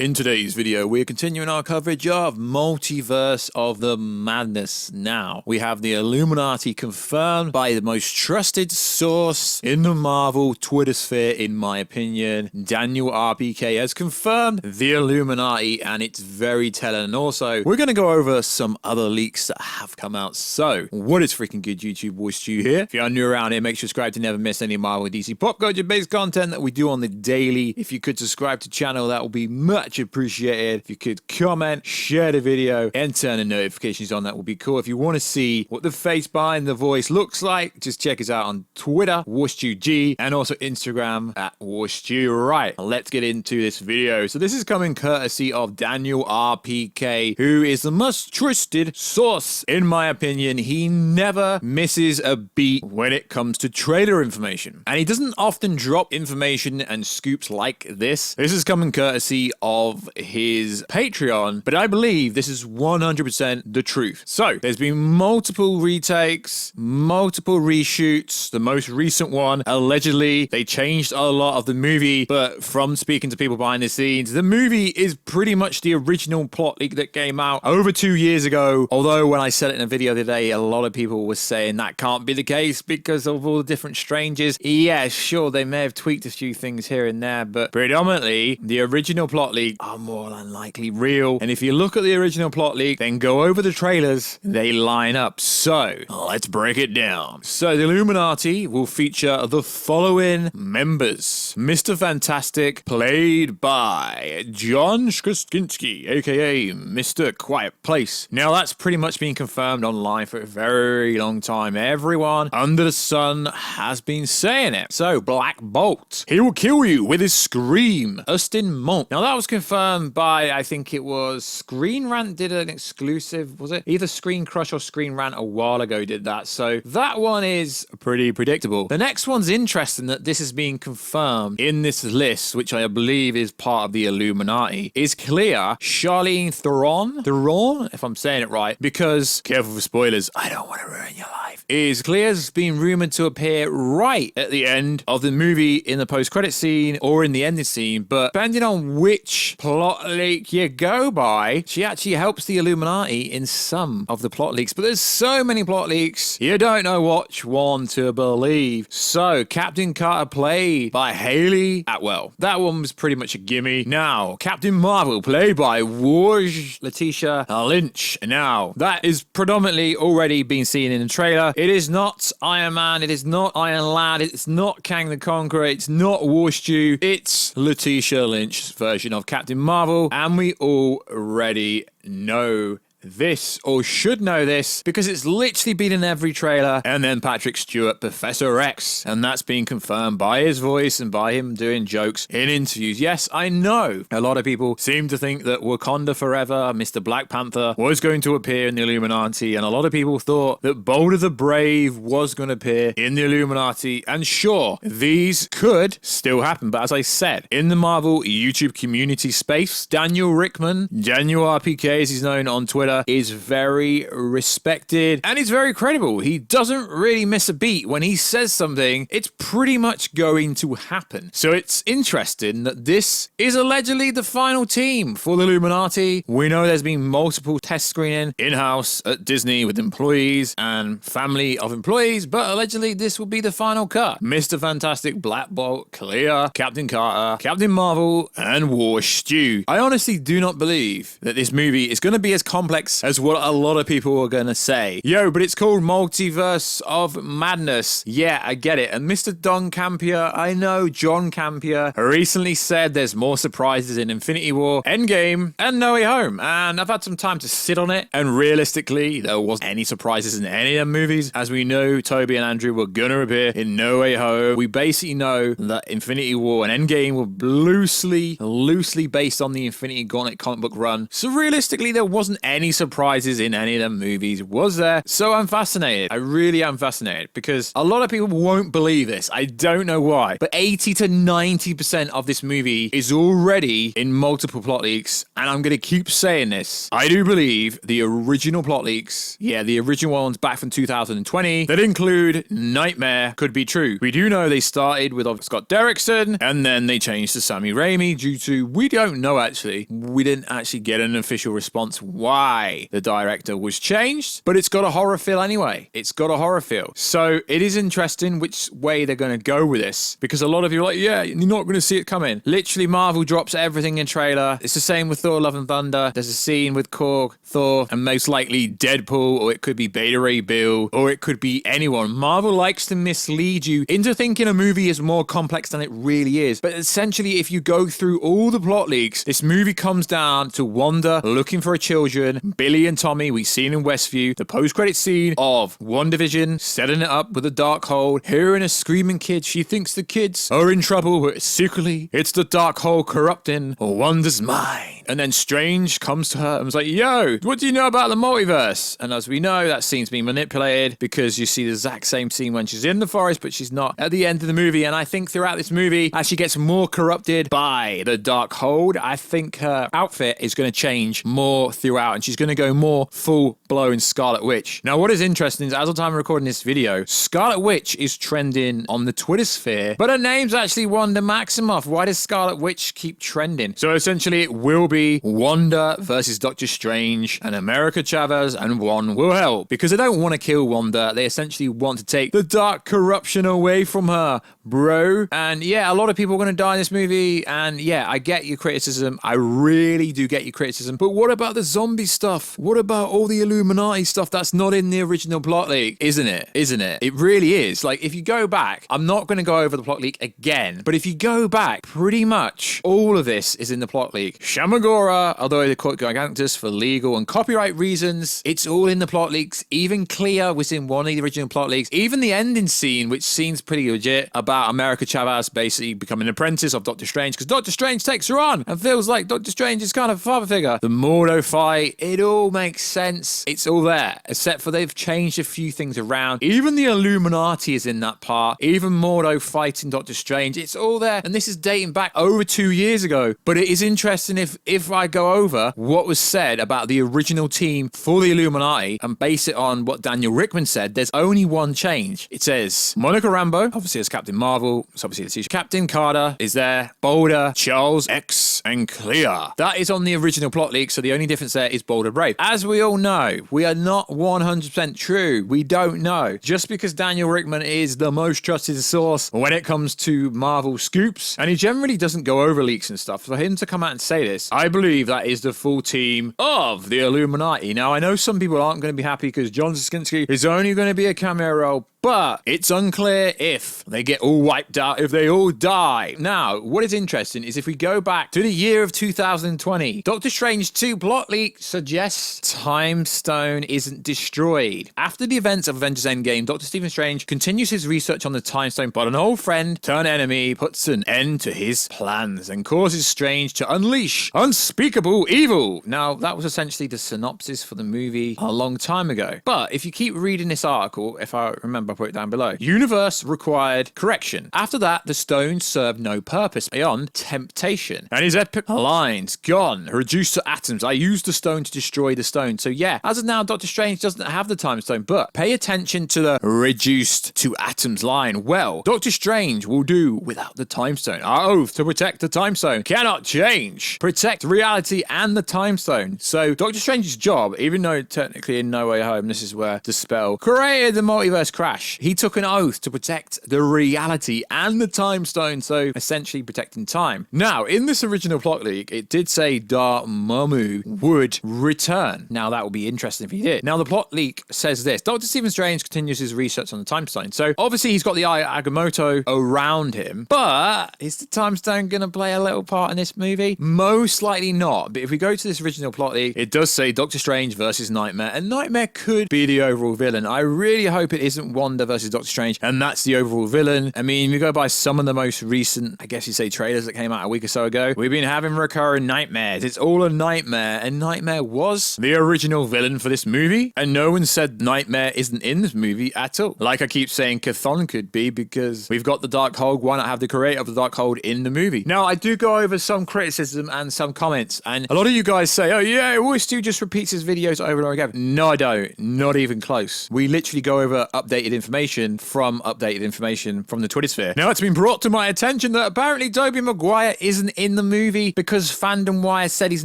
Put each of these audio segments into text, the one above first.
In today's video, we're continuing our coverage of Multiverse of the Madness. Now, we have the Illuminati confirmed by the most trusted source in the Marvel Twitter sphere, in my opinion. Daniel RPK has confirmed the Illuminati, and it's very telling. And also, we're going to go over some other leaks that have come out. So, what is freaking good, YouTube? Warstu here. If you're new around here, make sure to subscribe to never miss any Marvel DC pop culture-based content that we do on the daily. If you could subscribe to the channel, that would be much appreciated. If you could comment, share the video, and turn the notifications on, that would be cool. If you want to see what the face behind the voice looks like, just check us out on Twitter, WarstuG, and also Instagram at Warstu. Right, let's get into this video. So this is coming courtesy of Daniel RPK, who is the most trusted source, in my opinion. He never misses a beat when it comes to trailer information, and he doesn't often drop information and scoops like this. This is coming courtesy of his Patreon, but I believe this is 100% the truth. So there's been multiple retakes, multiple reshoots. The most recent one, allegedly they changed a lot of the movie, but from speaking to people behind the scenes, the movie is pretty much the original plot leak that came out over 2 years ago. Although when I said it in a video today, a lot of people were saying that can't be the case because of all the different strangers. Yeah, sure, they may have tweaked a few things here and there, but predominantly the original plot leak are more than likely real. And if you look at the original plot leak, then go over the trailers, they line up. So let's break it down. So the Illuminati will feature the following members: Mr. Fantastic, played by John Krasinski, aka Mr. Quiet Place. Now that's pretty much been confirmed online for a very long time. Everyone under the sun has been saying it. So Black Bolt, he will kill you with his scream. Austin Monk. Now that was confirmed by, I think it was Screen Rant did an exclusive, was it? Either Screen Crush or Screen Rant a while ago did that. So that one is pretty predictable. The next one's interesting that this is being confirmed in this list, which I believe is part of the Illuminati, is Clea, Charlene Theron, if I'm saying it right, because, careful for spoilers, I don't want to ruin your life, is Clea's been rumored to appear right at the end of the movie in the post-credit scene or in the ending scene, but depending on which plot leak you go by, she actually helps the Illuminati in some of the plot leaks. But there's so many plot leaks, you don't know which one to believe. So Captain Carter, played by Haley Atwell, that one was pretty much a gimme. Now Captain Marvel, played by Letitia Lynch. Now that is predominantly already been seen in the trailer. It is not Iron Man, it is not Iron Lad, it's not Kang the Conqueror, it's not Warstu, it's Letitia Lynch's version of Captain Marvel, and we already know this, or should know this, because it's literally been in every trailer. And then Patrick Stewart, Professor X, and that's been confirmed by his voice and by him doing jokes in interviews. Yes, I know a lot of people seem to think that Wakanda Forever, Mr. Black Panther, was going to appear in the Illuminati, and a lot of people thought that Boulder the Brave was going to appear in the Illuminati. And sure, these could still happen, but as I said, in the Marvel YouTube community space, Daniel RPK, as he's known on Twitter, is very respected and he's very credible. He doesn't really miss a beat. When he says something, it's pretty much going to happen. So it's interesting that this is allegedly the final team for the Illuminati. We know there's been multiple test screening in-house at Disney with employees and family of employees, but allegedly this will be the final cut. Mr. Fantastic, Black Bolt, Clea, Captain Carter, Captain Marvel, and Warstu. I honestly do not believe that this movie is going to be as complex as what a lot of people are gonna say. Yo, but it's called Multiverse of Madness. Yeah, I get it. And Mr. Don Campier, I know John Campier, recently said there's more surprises in Infinity War, Endgame, and No Way Home. And I've had some time to sit on it, and realistically, there wasn't any surprises in any of the movies. As we know, Tobey and Andrew were gonna appear in No Way Home. We basically know that Infinity War and Endgame were loosely based on the Infinity Gauntlet comic book run. So realistically, there wasn't any any surprises in any of them movies, was there? So I'm fascinated. I really am fascinated because a lot of people won't believe this. I don't know why, but 80 to 90% of this movie is already in multiple plot leaks, and I'm going to keep saying this. I do believe the original plot leaks, the original ones back from 2020, that include Nightmare, could be true. We do know they started with Scott Derrickson, and then they changed to Sammy Raimi due to, we don't know actually, we didn't actually get an official response why the director was changed, but it's got a horror feel anyway. It's got a horror feel. So it is interesting which way they're going to go with this, because a lot of you are like, yeah, you're not going to see it coming. Literally, Marvel drops everything in trailer. It's the same with Thor Love and Thunder. There's a scene with Korg, Thor, and most likely Deadpool, or it could be Beta Ray Bill, or it could be anyone. Marvel likes to mislead you into thinking a movie is more complex than it really is. But essentially, if you go through all the plot leaks, this movie comes down to Wanda looking for her children, Billy and Tommy, we've seen in Westview, the post-credit scene of WandaVision setting it up with the Darkhold, hearing a screaming kid. She thinks the kids are in trouble, but secretly, it's the Darkhold corrupting Wanda's mind. And then Strange comes to her and was like, yo, what do you know about the multiverse? And as we know, that scene's been manipulated because you see the exact same scene when she's in the forest, but she's not at the end of the movie. And I think throughout this movie, as she gets more corrupted by the Darkhold, I think her outfit is going to change more throughout, and she's going to go more full-blown Scarlet Witch. Now, what is interesting is, as of time of recording this video, Scarlet Witch is trending on the Twitter sphere, but her name's actually Wanda Maximoff. Why does Scarlet Witch keep trending? So essentially, it will be Wanda versus Doctor Strange, and America Chavez and one will help, because they don't want to kill Wanda. They essentially want to take the dark corruption away from her, bro. And yeah, a lot of people are going to die in this movie, and yeah, I get your criticism. I really do get your criticism. But what about the zombie stuff? What about all the Illuminati stuff that's not in the original plot leak? Isn't it? Isn't it? It really is. Like, if you go back, I'm not going to go over the plot leak again, but if you go back, pretty much all of this is in the plot leak. Shamagora, although they call it Gigantus for legal and copyright reasons, it's all in the plot leaks. Even Clea was in one of the original plot leaks. Even the ending scene, which seems pretty legit, about America Chavez basically becoming an apprentice of Doctor Strange, because Doctor Strange takes her on and feels like Doctor Strange is kind of a father figure. The Mordo fight, it all makes sense. It's all there, except for they've changed a few things around. Even the Illuminati is in that part. Even Mordo fighting Doctor Strange, it's all there. And this is dating back over 2 years ago. But it is interesting if I go over what was said about the original team for the Illuminati and base it on what Daniel Rickman said, there's only one change. It says Monica Rambeau, obviously as Captain Marvel, it's obviously the teacher. Captain Carter is there, Boulder, Charles X, and Clea. That is on the original plot leak, so the only difference there is Boulder Brave. As we all know, we are not 100% true. We don't know. Just because Daniel Rickman is the most trusted source when it comes to Marvel scoops, and he generally doesn't go over leaks and stuff, for him to come out and say this, I believe that is the full team of the Illuminati. Now, I know some people aren't going to be happy because John Krasinski is only going to be a cameo role, but it's unclear if they get all wiped out, if they all die. Now, what is interesting is if we go back to the year of 2020, Doctor Strange 2 plot leak suggests Time Stone isn't destroyed. After the events of Avengers Endgame, Dr. Stephen Strange continues his research on the Time Stone, but an old friend turned enemy puts an end to his plans and causes Strange to unleash unspeakable evil. Now, that was essentially the synopsis for the movie a long time ago. But if you keep reading this article, if I remember, I'll put it down below. Universe required correction. After that, the stone served no purpose beyond temptation. And his epic lines, gone, reduced to atoms. I used the stone to destroy the stone. So yeah, as of now, Doctor Strange doesn't have the time stone, but pay attention to the reduced to atoms line. Well, Doctor Strange will do without the time stone. Our oath to protect the time stone cannot change. Protect reality and the time stone. So Doctor Strange's job, even though technically in No Way Home, this is where the spell created the multiverse crash, he took an oath to protect the reality and the time stone, so essentially protecting time. Now, in this original plot leak, it did say Dormammu would return. Now, that would be interesting if he did. Now, the plot leak says this. Dr. Stephen Strange continues his research on the time stone. So, obviously, he's got the Eye Agamotto around him, but is the time stone going to play a little part in this movie? Most likely not. But if we go to this original plot leak, it does say Doctor Strange versus Nightmare, and Nightmare could be the overall villain. I really hope it isn't one Wanda versus Doctor Strange, and that's the overall villain. I mean, we go by some of the most recent, I guess you say, trailers that came out a week or so ago. We've been having recurring nightmares. It's all a nightmare, and Nightmare was the original villain for this movie, and no one said Nightmare isn't in this movie at all. Like I keep saying, Chthon could be, because we've got the Darkhold. Why not have the creator of the Darkhold in the movie? Now, I do go over some criticism and some comments, and a lot of you guys say, oh yeah, Warstu just repeats his videos over and over again. No, I don't. Not even close. We literally go over updated information from the Twitter sphere. Now, it's been brought to my attention that apparently Tobey Maguire isn't in the movie because Fandom Wire said he's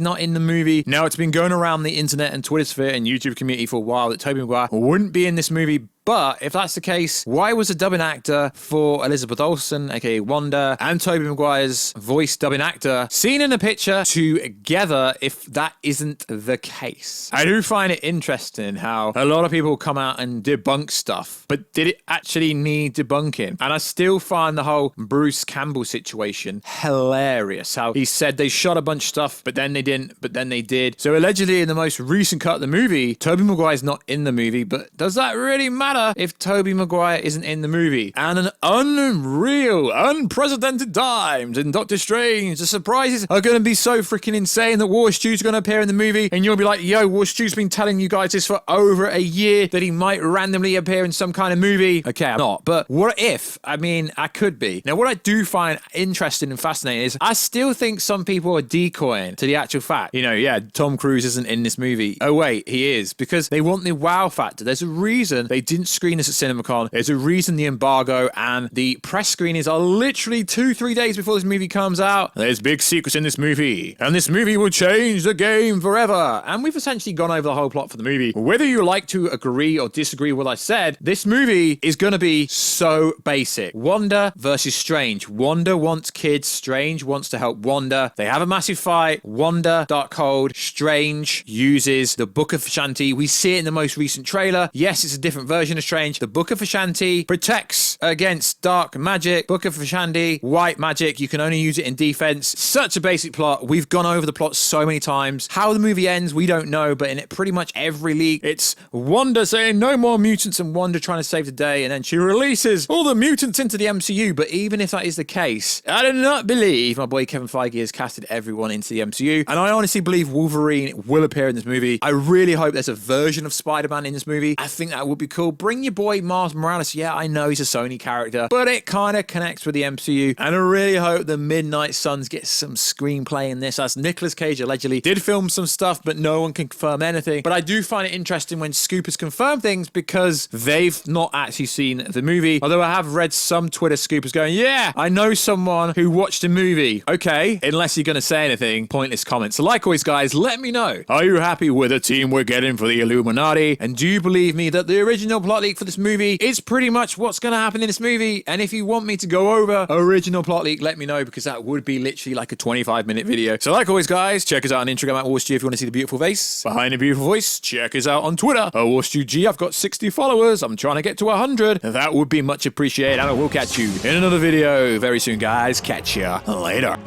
not in the movie. Now, it's been going around the internet and Twitter sphere and YouTube community for a while that Tobey Maguire wouldn't be in this movie. But if that's the case, why was the dubbing actor for Elizabeth Olsen, aka Wanda, and Tobey Maguire's voice dubbing actor seen in a picture together if that isn't the case? I do find it interesting how a lot of people come out and debunk stuff, but did it actually need debunking? And I still find the whole Bruce Campbell situation hilarious. How he said they shot a bunch of stuff, but then they didn't, but then they did. So allegedly in the most recent cut of the movie, Tobey Maguire's not in the movie, but does that really matter if Tobey Maguire isn't in the movie? And an unreal, unprecedented times in Doctor Strange. The surprises are going to be so freaking insane that Warstu's going to appear in the movie, and you'll be like, yo, Warstu's been telling you guys this for over a year, that he might randomly appear in some kind of movie. Okay, I'm not. But what if? I mean, I could be. Now, what I do find interesting and fascinating is I still think some people are decoying to the actual fact. You know, yeah, Tom Cruise isn't in this movie. Oh, wait, he is. Because they want the wow factor. There's a reason they didn't screen this at CinemaCon. There's a reason the embargo and the press screenings are literally 2-3 days before this movie comes out. There's big secrets in this movie, and this movie will change the game forever. And we've essentially gone over the whole plot for the movie. Whether you like to agree or disagree with what I said, this movie is going to be so basic. Wanda versus Strange. Wanda wants kids. Strange wants to help Wanda. They have a massive fight. Wanda, Darkhold. Strange uses the Book of Vishanti. We see it in the most recent trailer. Yes, it's a different version of Strange. The Book of Vishanti protects against dark magic. Book of Vishanti, white magic. You can only use it in defense. Such a basic plot. We've gone over the plot so many times. How the movie ends, we don't know, but in it pretty much every leak, it's Wanda saying no more mutants and Wanda trying to save the day, and then she releases all the mutants into the MCU. But even if that is the case, I do not believe my boy Kevin Feige has casted everyone into the MCU, and I honestly believe Wolverine will appear in this movie. I really hope there's a version of Spider-Man in this movie. I think that would be cool. Bring your boy Miles Morales. Yeah, I know he's a Sony character, but it kind of connects with the MCU, and I really hope the Midnight Suns get some screenplay in this, as Nicolas Cage allegedly did film some stuff, but no one can confirm anything. But I do find it interesting when scoopers confirm things, because they've not actually seen the movie, although I have read some Twitter scoopers going, yeah, I know someone who watched the movie. Okay, unless you're going to say anything, pointless comments. So like always, guys, let me know. Are you happy with the team we're getting for the Illuminati? And do you believe me that the original plot leak for this movie is pretty much what's going to happen in this movie? And if you want me to go over original plot leak, let me know, because that would be literally like a 25-minute video. So like always, guys, check us out on Instagram at Warstu if you want to see the beautiful face behind the beautiful voice. Check us out on Twitter at WarstuG. I've got 60 followers. I'm trying to get to 100. That would be much appreciated, and I will catch you in another video very soon, guys. Catch ya later.